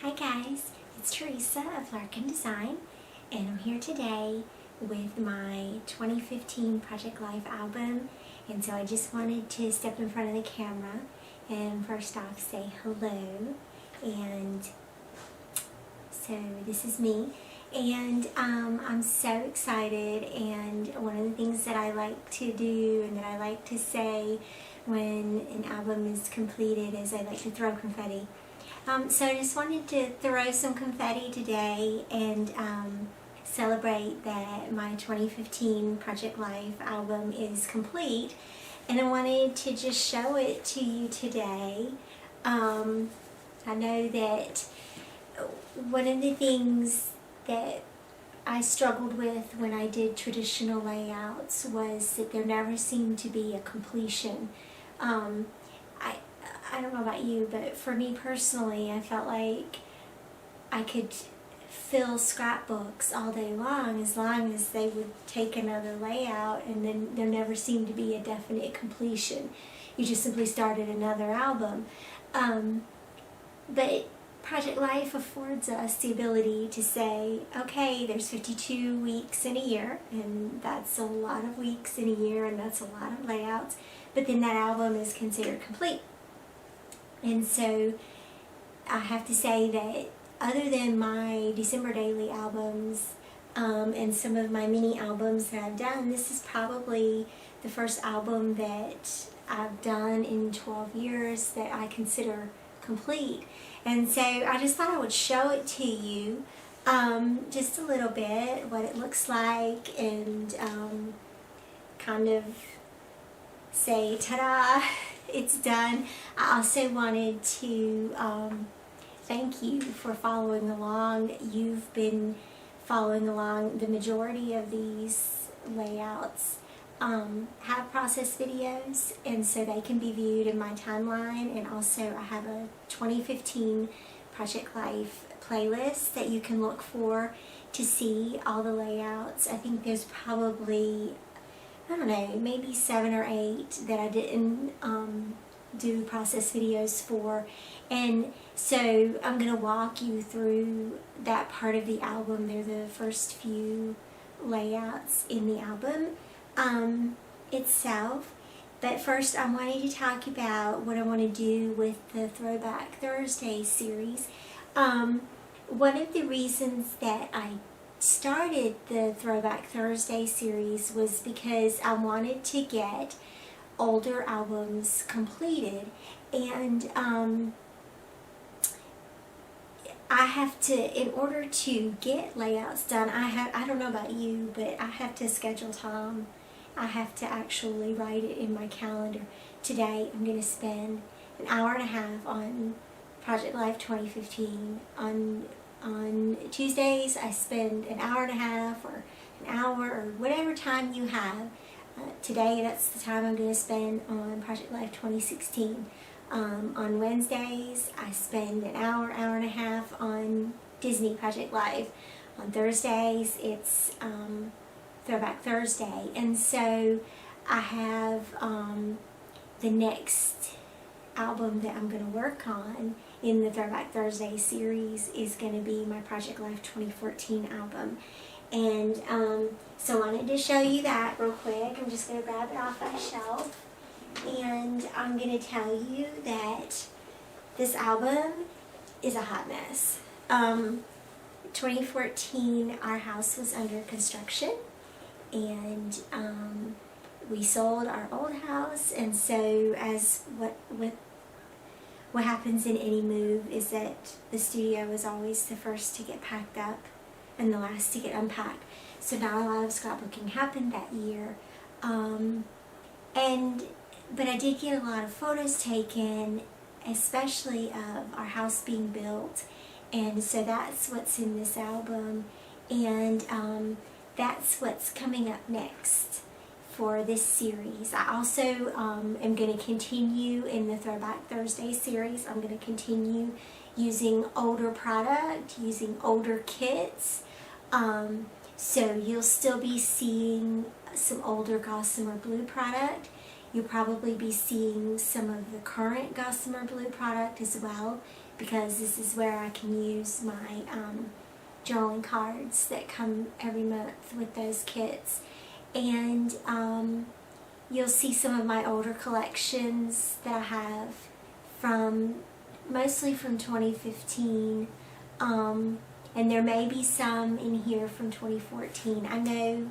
Hi guys, it's Theresa of Larkin Design, and I'm here today with my 2015 Project Life album. And so I just wanted to step in front of the camera and first off say hello. And so this is me, and I'm so excited. And one of the things that I like to do and that I like to say when an album is completed is I like to throw confetti. So I just wanted to throw some confetti today and celebrate that my 2015 Project Life album is complete, and I wanted to just show it to you today. I know that one of the things that I struggled with when I did traditional layouts was that there never seemed to be a completion. I don't know about you, but for me personally, I felt like I could fill scrapbooks all day long as they would take another layout, and then there never seemed to be a definite completion. You just simply started another album. But Project Life affords us the ability to say, okay, there's 52 weeks in a year, and that's a lot of weeks in a year, and that's a lot of layouts, but then that album is considered complete. And so I have to say that other than my December daily albums and some of my mini albums that I've done, this is probably the first album that I've done in 12 years that I consider complete. And so I just thought I would show it to you just a little bit, what it looks like, and kind of say, ta-da, it's done. I also wanted to thank you for following along. You've been following along. The majority of these layouts have process videos, and so they can be viewed in my timeline. And also I have a 2015 Project Life playlist that you can look for to see all the layouts. I think there's probably, I don't know, maybe 7 or 8 that I didn't do process videos for. And so I'm going to walk you through that part of the album. They're the first few layouts in the album itself. But first I wanted to talk about what I want to do with the Throwback Thursday series. One of the reasons that I started the Throwback Thursday series was because I wanted to get older albums completed, and I have to, in order to get layouts done, I don't know about you, but I have to schedule time. I have to actually write it in my calendar. Today I'm going to spend an hour and a half on Project Life 2015. On Tuesdays I spend an hour and a half or an hour or whatever time you have. Today that's the time I'm going to spend on Project Life 2016. On Wednesdays I spend an hour and a half on Disney Project Life. On Thursdays it's Throwback Thursday. And so I have the next album that I'm going to work on in the Throwback Thursday series is going to be my Project Life 2014 album. And so I wanted to show you that real quick. I'm just going to grab it off my shelf, and I'm going to tell you that this album is a hot mess. 2014 our house was under construction, and we sold our old house, and so as what happens in any move is that the studio is always the first to get packed up and the last to get unpacked. So not a lot of scrapbooking happened that year, but I did get a lot of photos taken, especially of our house being built, and so that's what's in this album, and that's what's coming up next for this series. I also am going to continue in the Throwback Thursday series. I'm going to continue using older product, using older kits. So you'll still be seeing some older Gossamer Blue product. You'll probably be seeing some of the current Gossamer Blue product as well, because this is where I can use my journaling cards that come every month with those kits. And you'll see some of my older collections that I have mostly from 2015, and there may be some in here from 2014. I know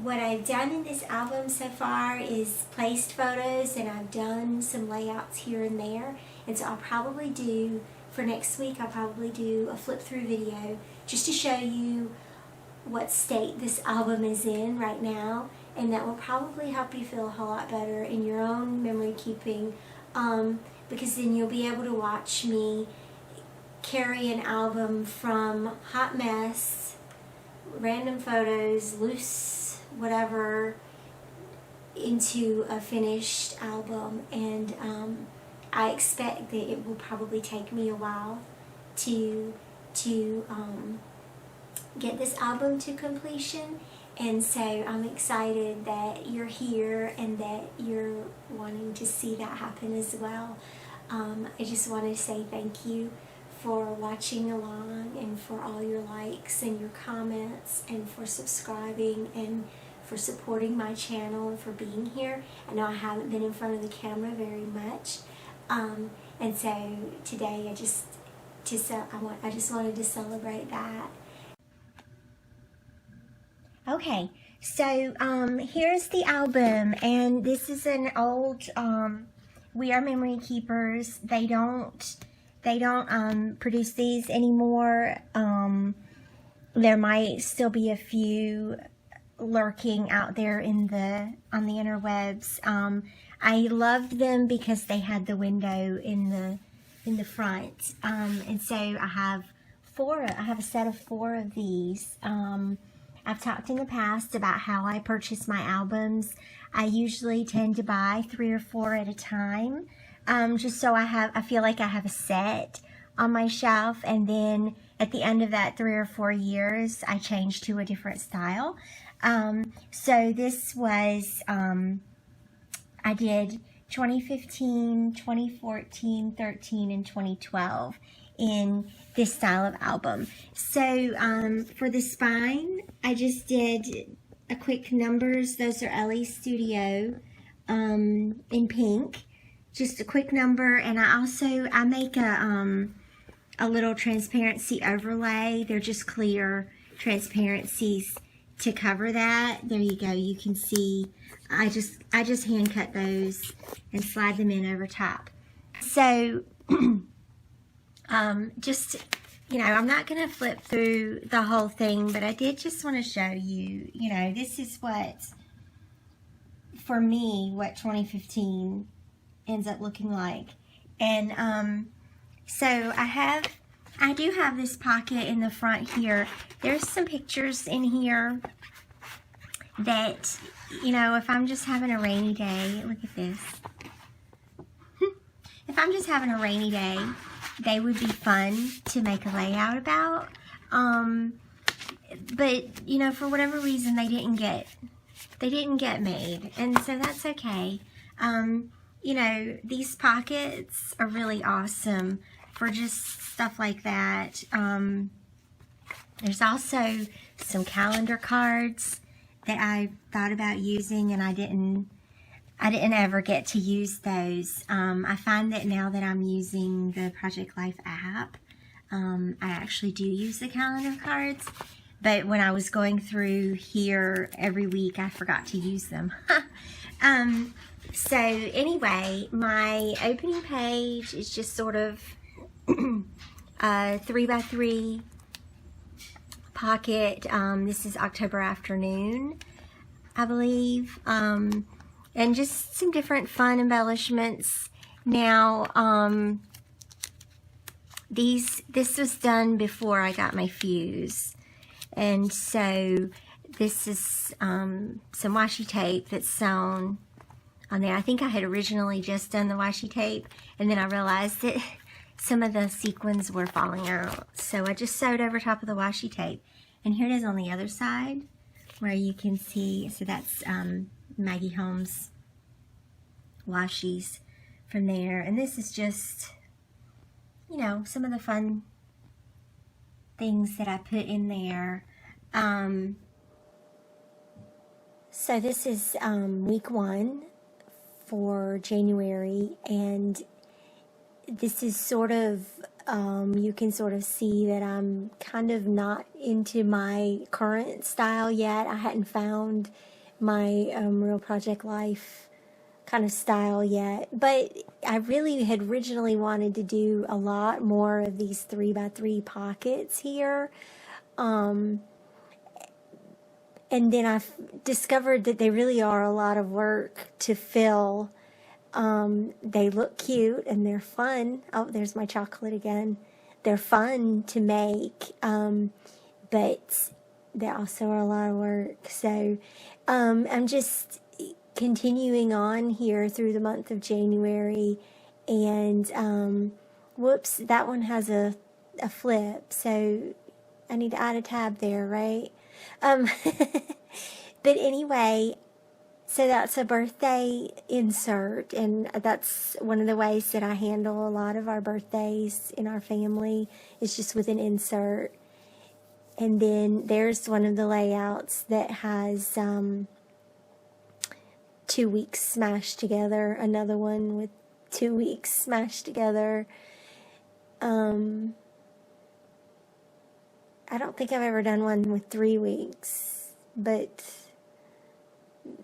what I've done in this album so far is placed photos, and I've done some layouts here and there, and so I'll probably do, for next week, I'll probably do a flip through video just to show you what state this album is in right now, and that will probably help you feel a whole lot better in your own memory keeping, because then you'll be able to watch me carry an album from hot mess, random photos, loose whatever, into a finished album. And I expect that it will probably take me a while to get this album to completion, and so I'm excited that you're here and that you're wanting to see that happen as well. I just want to say thank you for watching along, and for all your likes and your comments, and for subscribing, and for supporting my channel, and for being here. I know I haven't been in front of the camera very much, and so today I just wanted to celebrate that. Okay, so here's the album, and this is an old We Are Memory Keepers. They don't produce these anymore. There might still be a few lurking out there on the interwebs. I loved them because they had the window in the front, and so I have a set of 4 of these. I've talked in the past about how I purchase my albums. I usually tend to buy 3 or 4 at a time, just so I feel like I have a set on my shelf, and then at the end of that 3 or 4 years, I change to a different style. So this was, I did 2015, 2014, 13, and 2012 in this style of album. So for the spine, I just did a quick numbers. Those are Ellie Studio in pink. Just a quick number, and I make a little transparency overlay. They're just clear transparencies to cover that. There you go. You can see I just hand cut those and slide them in over top. So just, you know, I'm not going to flip through the whole thing, but I did just want to show you, you know, this is what, for me, what 2015 ends up looking like. And so I do have this pocket in the front here. There's some pictures in here that, you know, if I'm just having a rainy day, look at this. If I'm just having a rainy day, they would be fun to make a layout about. But, you know, for whatever reason, they didn't get made. And so that's okay. You know, these pockets are really awesome for just stuff like that. There's also some calendar cards that I thought about using, and I didn't ever get to use those. I find that now that I'm using the Project Life app, I actually do use the calendar cards, but when I was going through here every week, I forgot to use them. So anyway, my opening page is just sort of a 3x3 pocket. This is October Afternoon, I believe. And just some different fun embellishments. Now, this was done before I got my fuse. And so this is some washi tape that's sewn on there. I think I had originally just done the washi tape, and then I realized that some of the sequins were falling out. So I just sewed over top of the washi tape. And here it is on the other side, where you can see, so that's Maggie Holmes' washi's from there. And this is just, you know, some of the fun things that I put in there. So this is week 1 for January, and this is sort of, you can sort of see that I'm kind of not into my current style yet. I hadn't found my Real Project Life kind of style yet, but I really had originally wanted to do a lot more of these 3x3 pockets here. And then I discovered that they really are a lot of work to fill. They look cute and they're fun. Oh, there's my chocolate again. They're fun to make, but they also are a lot of work. So I'm just continuing on here through the month of January. And whoops, that one has a flip. So I need to add a tab there, right? But anyway, so that's a birthday insert, and that's one of the ways that I handle a lot of our birthdays in our family, is just with an insert. And then there's one of the layouts that has 2 weeks smashed together, another one with 2 weeks smashed together. I don't think I've ever done one with 3 weeks, but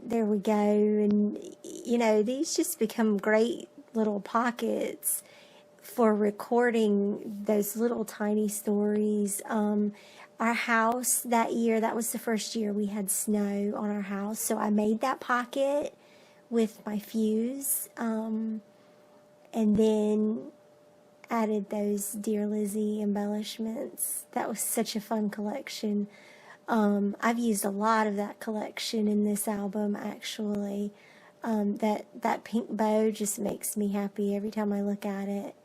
there we go. And, you know, these just become great little pockets for recording those little tiny stories. Our house that year, that was the first year we had snow on our house, so I made that pocket with my fuse, and then added those Dear Lizzie embellishments. That was such a fun collection. I've used a lot of that collection in this album, actually. That pink bow just makes me happy every time I look at it.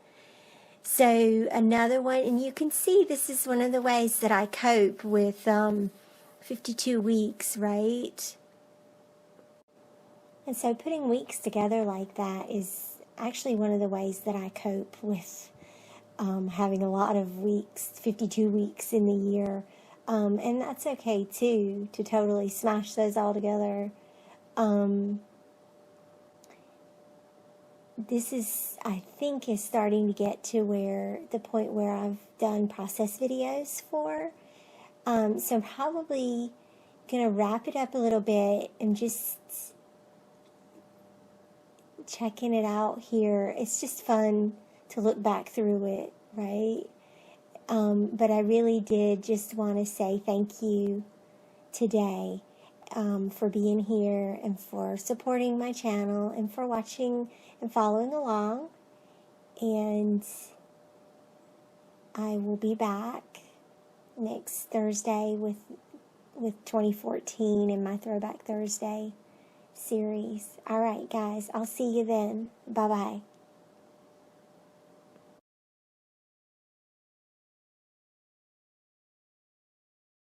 So another one, and you can see this is one of the ways that I cope with 52 weeks, right? And so putting weeks together like that is actually one of the ways that I cope with having a lot of weeks, 52 weeks in the year. And that's okay too, to totally smash those all together. This is, I think, is starting to get to the point where I've done process videos for. So I'm probably going to wrap it up a little bit and just checking it out here. It's just fun to look back through it, right? But I really did just want to say thank you today for being here and for supporting my channel and for watching and following along. And I will be back next Thursday with 2014 in my Throwback Thursday series. All right, guys, I'll see you then. Bye-bye.